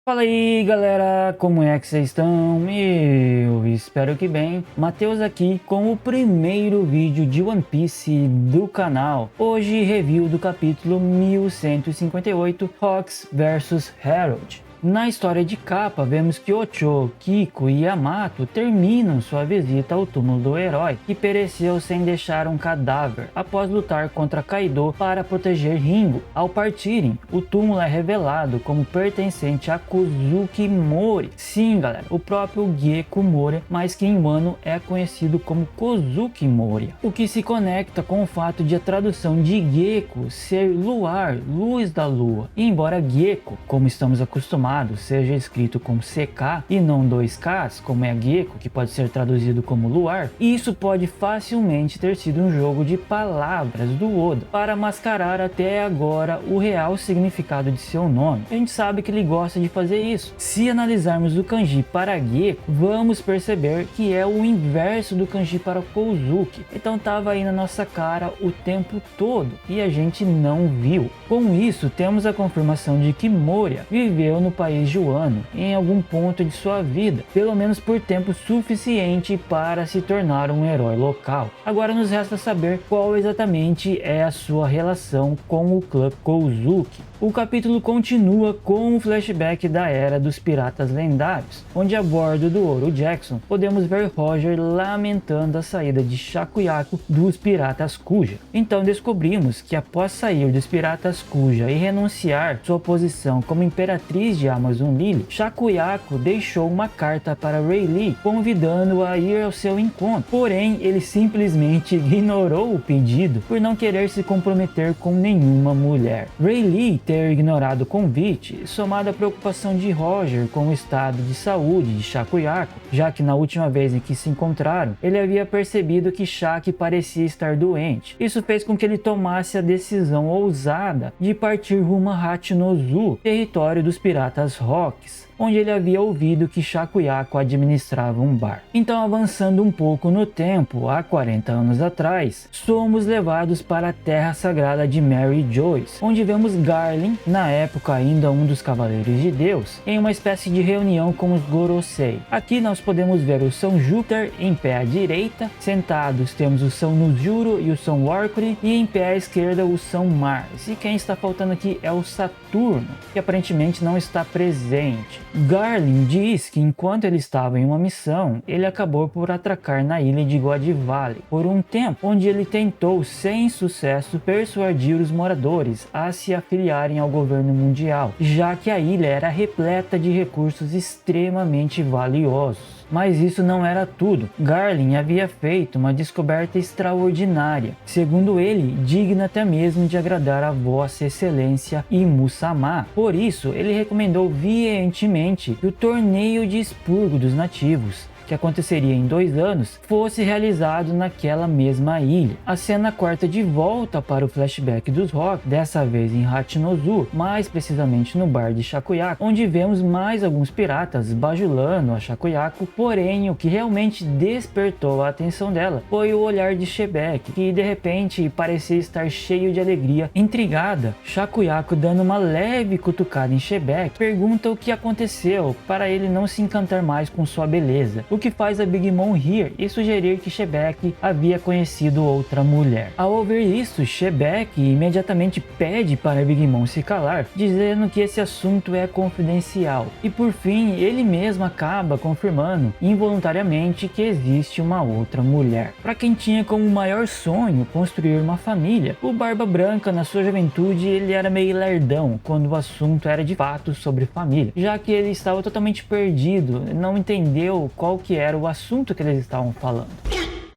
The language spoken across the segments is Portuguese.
Fala aí galera, como é que vocês estão? Eu espero que bem. Matheus aqui com o primeiro vídeo de One Piece do canal. Hoje review do capítulo 1158, Hawks vs Herald. Na história de capa, vemos que Ocho, Kiko e Yamato terminam sua visita ao túmulo do herói, que pereceu sem deixar um cadáver, após lutar contra Kaido para proteger Ringo. Ao partirem, o túmulo é revelado como pertencente a Kozuki Mori. Sim galera, o próprio Gekko Moria, mas que em Wano é conhecido como Kozuki Moria. O que se conecta com o fato de a tradução de Gekko ser luar, luz da lua. E embora Gekko, como estamos acostumados, seja escrito como CK e não 2Ks, como é Gekko, que pode ser traduzido como luar, isso pode facilmente ter sido um jogo de palavras do Oda para mascarar até agora o real significado de seu nome. A gente sabe que ele gosta de fazer isso. Se analisarmos o kanji para Gekko, vamos perceber que é o inverso do kanji para Kozuki. Então estava aí na nossa cara o tempo todo e a gente não viu. Com isso, temos a confirmação de que Moria viveu no país de Wano em algum ponto de sua vida, pelo menos por tempo suficiente para se tornar um herói local. Agora nos resta saber qual exatamente é a sua relação com o clã Kozuki. O capítulo continua com o flashback da Era dos Piratas Lendários, onde a bordo do Oro Jackson podemos ver Roger lamentando a saída de Shakuyaku dos Piratas Kuja. Então descobrimos que após sair dos Piratas Kuja e renunciar sua posição como Imperatriz de Amazon Lily, Shakuyaku deixou uma carta para Rayleigh convidando-o a ir ao seu encontro. Porém, ele simplesmente ignorou o pedido por não querer se comprometer com nenhuma mulher. Rayleigh ter ignorado o convite, somado à preocupação de Roger com o estado de saúde de Shakuyaku, já que na última vez em que se encontraram, ele havia percebido que Shaki parecia estar doente. Isso fez com que ele tomasse a decisão ousada de partir rumo a Hachinozu, território dos Piratas Hawks, onde ele havia ouvido que Shakuyaku administrava um bar. Então, avançando um pouco no tempo, há 40 anos atrás, somos levados para a Terra Sagrada de Mary Joyce, onde vemos Garlin, na época ainda um dos Cavaleiros de Deus, em uma espécie de reunião com os Gorosei. Aqui nós podemos ver o São Júpiter em pé à direita, sentados temos o São Nuzuro e o São Warkuri, e em pé à esquerda o São Mars. E quem está faltando aqui é o Saturno, que aparentemente não está presente. Garlin diz que enquanto ele estava em uma missão, ele acabou por atracar na ilha de God Valley por um tempo, onde ele tentou sem sucesso persuadir os moradores a se afiliarem ao governo mundial, já que a ilha era repleta de recursos extremamente valiosos. Mas isso não era tudo. Garlin havia feito uma descoberta extraordinária, segundo ele, digna até mesmo de agradar a Vossa Excelência Imu-sama. Por isso, ele recomendou veementemente que o torneio de expurgo dos nativos, que aconteceria em 2 anos, fosse realizado naquela mesma ilha. A cena corta de volta para o flashback dos Rock, dessa vez em Hachinozu, mais precisamente no bar de Shakuyaku, onde vemos mais alguns piratas bajulando a Shakuyaku, porém o que realmente despertou a atenção dela foi o olhar de Shebek, que de repente parecia estar cheio de alegria. Intrigada, Shakuyaku, dando uma leve cutucada em Shebek, pergunta o que aconteceu para ele não se encantar mais com sua beleza, o que faz a Big Mom rir e sugerir que Shebek havia conhecido outra mulher. Ao ouvir isso, Shebek imediatamente pede para Big Mom se calar, dizendo que esse assunto é confidencial. E por fim, ele mesmo acaba confirmando involuntariamente que existe uma outra mulher. Para quem tinha como maior sonho construir uma família, o Barba Branca na sua juventude ele era meio lerdão quando o assunto era de fato sobre família, já que ele estava totalmente perdido, não entendeu qual que era o assunto que eles estavam falando.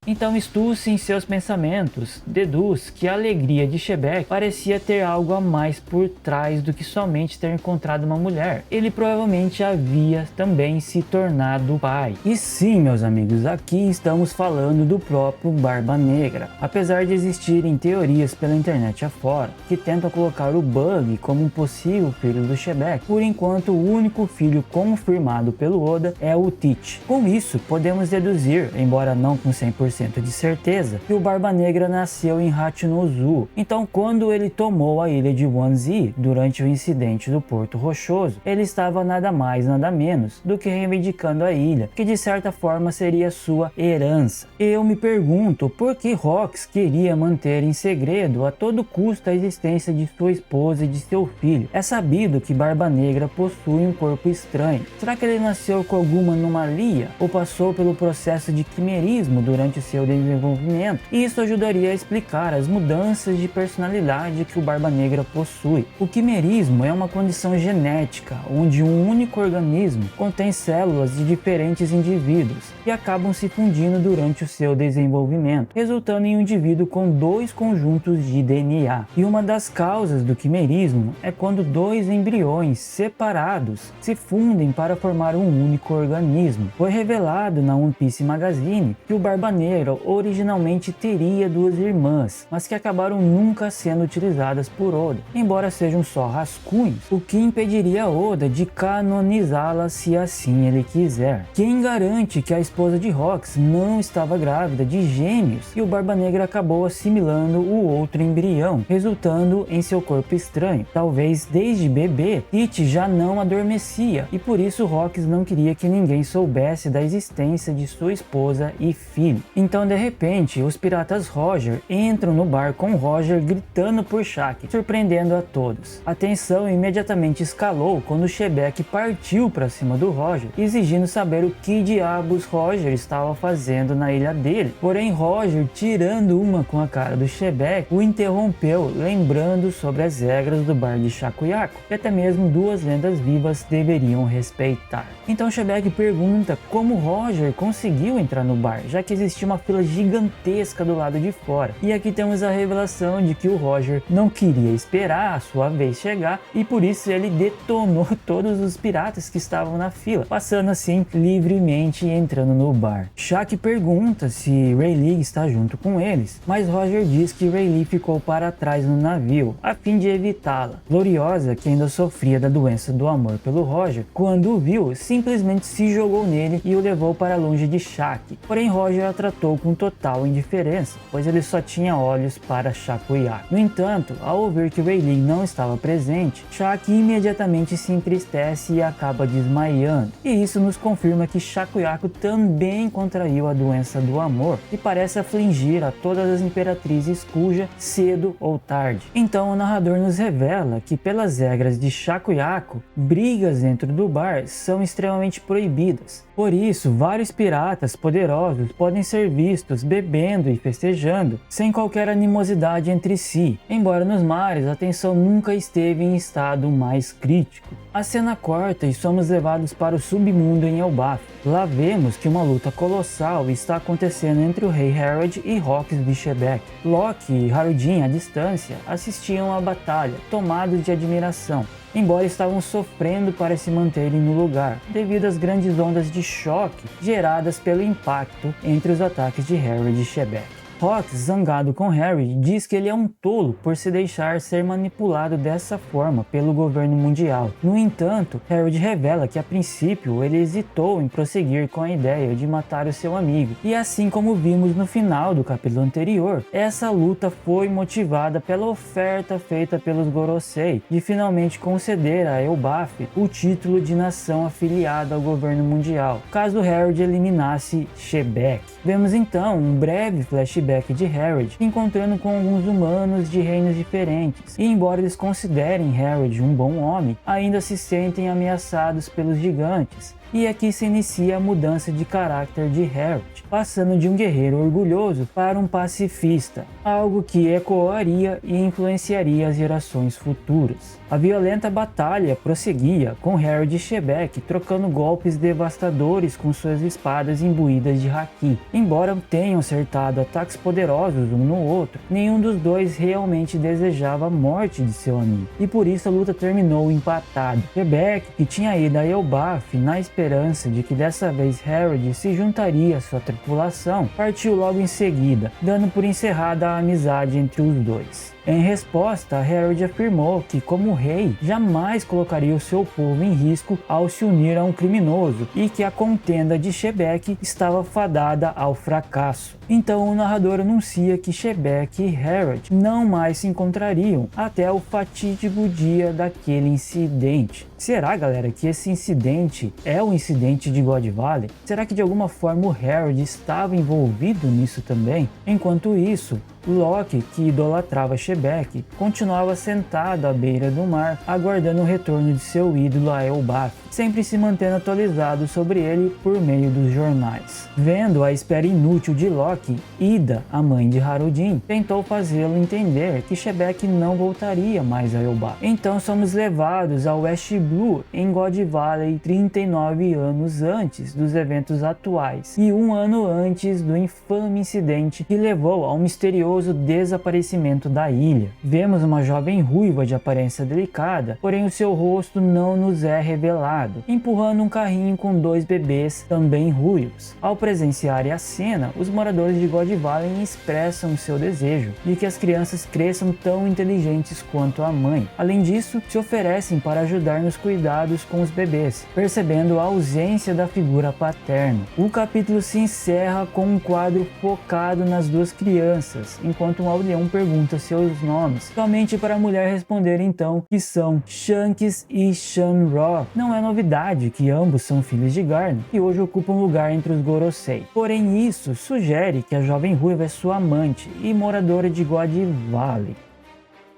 Então Stussy, em seus pensamentos, deduz que a alegria de Shebek parecia ter algo a mais por trás do que somente ter encontrado uma mulher. Ele provavelmente havia também se tornado pai. E sim, meus amigos, aqui estamos falando do próprio Barba Negra. Apesar de existirem teorias pela internet afora que tentam colocar o Bug como um possível filho do Shebek, por enquanto o único filho confirmado pelo Oda é o Teach. Com isso, podemos deduzir, embora não com 100%, 100% de certeza que o Barba Negra nasceu em Hachinozu. Então, quando ele tomou a ilha de Wanzi durante o incidente do Porto Rochoso, ele estava nada mais nada menos do que reivindicando a ilha, que de certa forma seria sua herança. Eu me pergunto por que Rox queria manter em segredo a todo custo a existência de sua esposa e de seu filho. É sabido que Barba Negra possui um corpo estranho. Será que ele nasceu com alguma anomalia ou passou pelo processo de quimerismo durante seu desenvolvimento? Isso ajudaria a explicar as mudanças de personalidade que o Barba Negra possui. O quimerismo é uma condição genética onde um único organismo contém células de diferentes indivíduos e acabam se fundindo durante o seu desenvolvimento, resultando em um indivíduo com dois conjuntos de DNA. E uma das causas do quimerismo é quando dois embriões separados se fundem para formar um único organismo. Foi revelado na One Piece Magazine que o Barba Negra originalmente teria duas irmãs, mas que acabaram nunca sendo utilizadas por Oda, embora sejam só rascunhos, o que impediria Oda de canonizá-las se assim ele quiser. Quem garante que a esposa de Rox não estava grávida de gêmeos e o Barba Negra acabou assimilando o outro embrião, resultando em seu corpo estranho? Talvez desde bebê, Tite já não adormecia e por isso Rox não queria que ninguém soubesse da existência de sua esposa e filho. Então, de repente, os piratas Roger entram no bar com Roger gritando por Shaq, surpreendendo a todos. A tensão imediatamente escalou quando Shebeck partiu para cima do Roger, exigindo saber o que diabos Roger estava fazendo na ilha dele. Porém, Roger, tirando uma com a cara do Shebeck, o interrompeu, lembrando sobre as regras do bar de Shakuyaku, que até mesmo duas lendas vivas deveriam respeitar. Então Shebeck pergunta como Roger conseguiu entrar no bar, já que existia uma fila gigantesca do lado de fora. E aqui temos a revelação de que o Roger não queria esperar a sua vez chegar e por isso ele detonou todos os piratas que estavam na fila, passando assim livremente e entrando no bar. Shaq pergunta se Rayleigh está junto com eles, mas Roger diz que Rayleigh ficou para trás no navio, a fim de evitá-la. Gloriosa, que ainda sofria da doença do amor pelo Roger, quando o viu, simplesmente se jogou nele e o levou para longe de Shaq. Porém, Roger a tratou com total indiferença, pois ele só tinha olhos para Shakuyaku. No entanto, ao ouvir que Rayleigh não estava presente, Shaq imediatamente se entristece e acaba desmaiando. E isso nos confirma que Shakuyaku também contraiu a doença do amor e parece afligir a todas as imperatrizes Kuja cedo ou tarde. Então o narrador nos revela que pelas regras de Shakuyaku, brigas dentro do bar são extremamente proibidas. Por isso, vários piratas poderosos podem ser vistos bebendo e festejando, sem qualquer animosidade entre si, embora nos mares a tensão nunca esteve em estado mais crítico. A cena corta e somos levados para o submundo em Elbaf. Lá vemos que uma luta colossal está acontecendo entre o Rei Herald e Rox de Shebeck. Loki e Harudin, à distância, assistiam à batalha, tomados de admiração, embora estavam sofrendo para se manterem no lugar, devido às grandes ondas de choque geradas pelo impacto entre os ataques de Herald e Shebeck. Rox, zangado com Harry, diz que ele é um tolo por se deixar ser manipulado dessa forma pelo governo mundial. No entanto, Harry revela que a princípio ele hesitou em prosseguir com a ideia de matar o seu amigo. E assim como vimos no final do capítulo anterior, essa luta foi motivada pela oferta feita pelos Gorosei de finalmente conceder a Elbaf o título de nação afiliada ao governo mundial, caso Harry eliminasse Shebeck. Vemos então um breve flashback de Herald encontrando com alguns humanos de reinos diferentes, e embora eles considerem Herald um bom homem, ainda se sentem ameaçados pelos gigantes. E aqui se inicia a mudança de caráter de Herald, passando de um guerreiro orgulhoso para um pacifista, algo que ecoaria e influenciaria as gerações futuras. A violenta batalha prosseguia, com Herald e Shebeck trocando golpes devastadores com suas espadas imbuídas de haki. Embora tenham acertado ataques poderosos um no outro, nenhum dos dois realmente desejava a morte de seu amigo, e por isso a luta terminou empatada. Shebeck, que tinha ido a Elbaf na esperança de que dessa vez Harold se juntaria à sua tripulação, partiu logo em seguida, dando por encerrada a amizade entre os dois. Em resposta, Harold afirmou que, como rei, jamais colocaria o seu povo em risco ao se unir a um criminoso e que a contenda de Shebeck estava fadada ao fracasso. Então o narrador anuncia que Shebeck e Harold não mais se encontrariam até o fatídico dia daquele incidente. Será, galera, que esse incidente é o incidente de God Valley? Será que de alguma forma o Harold estava envolvido nisso também? Enquanto isso, Loki, que idolatrava Shebeck, continuava sentado à beira do mar, aguardando o retorno de seu ídolo a Elbaf, sempre se mantendo atualizado sobre ele por meio dos jornais. Vendo a espera inútil de Loki, Ida, a mãe de Harudin, tentou fazê-lo entender que Shebeck não voltaria mais a Elbaf. Então somos levados ao West Blue em God Valley 39 anos antes dos eventos atuais e um ano antes do infame incidente que levou ao misterioso desaparecimento da ilha. Vemos uma jovem ruiva de aparência delicada, porém o seu rosto não nos é revelado, empurrando um carrinho com 2 bebês também ruivos. Ao presenciarem a cena, os moradores de God Valley expressam o seu desejo de que as crianças cresçam tão inteligentes quanto a mãe. Além disso, se oferecem para ajudar nos cuidados com os bebês, percebendo a ausência da figura paterna. O capítulo se encerra com um quadro focado nas 2 crianças, enquanto um aldeão pergunta seus nomes, somente para a mulher responder então que são Shanks e Shamrock. Não é novidade que ambos são filhos de Garn e hoje ocupam lugar entre os Gorosei. Porém isso sugere que a jovem ruiva é sua amante e moradora de God Valley.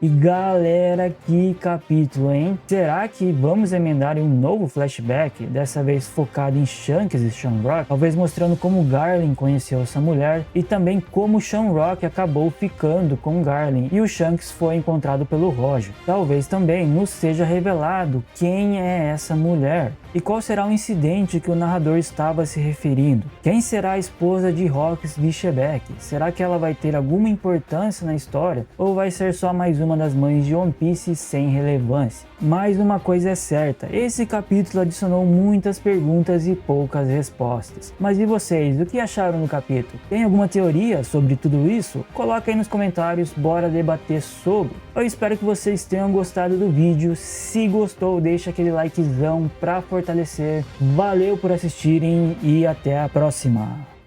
E galera, que capítulo, hein? Será que vamos emendar em um novo flashback, dessa vez focado em Shanks e Shamrock, talvez mostrando como Garland conheceu essa mulher e também como Shamrock acabou ficando com Garland e o Shanks foi encontrado pelo Roger. Talvez também nos seja revelado quem é essa mulher e qual será o incidente que o narrador estava se referindo. Quem será a esposa de Rox de Shebeck? Será que ela vai ter alguma importância na história ou vai ser só mais uma das mães de One Piece sem relevância? Mas uma coisa é certa, esse capítulo adicionou muitas perguntas e poucas respostas. Mas e vocês, o que acharam do capítulo? Tem alguma teoria sobre tudo isso? Coloca aí nos comentários, bora debater sobre. Eu espero que vocês tenham gostado do vídeo. Se gostou, deixa aquele likezão pra fortalecer. Valeu por assistirem e até a próxima!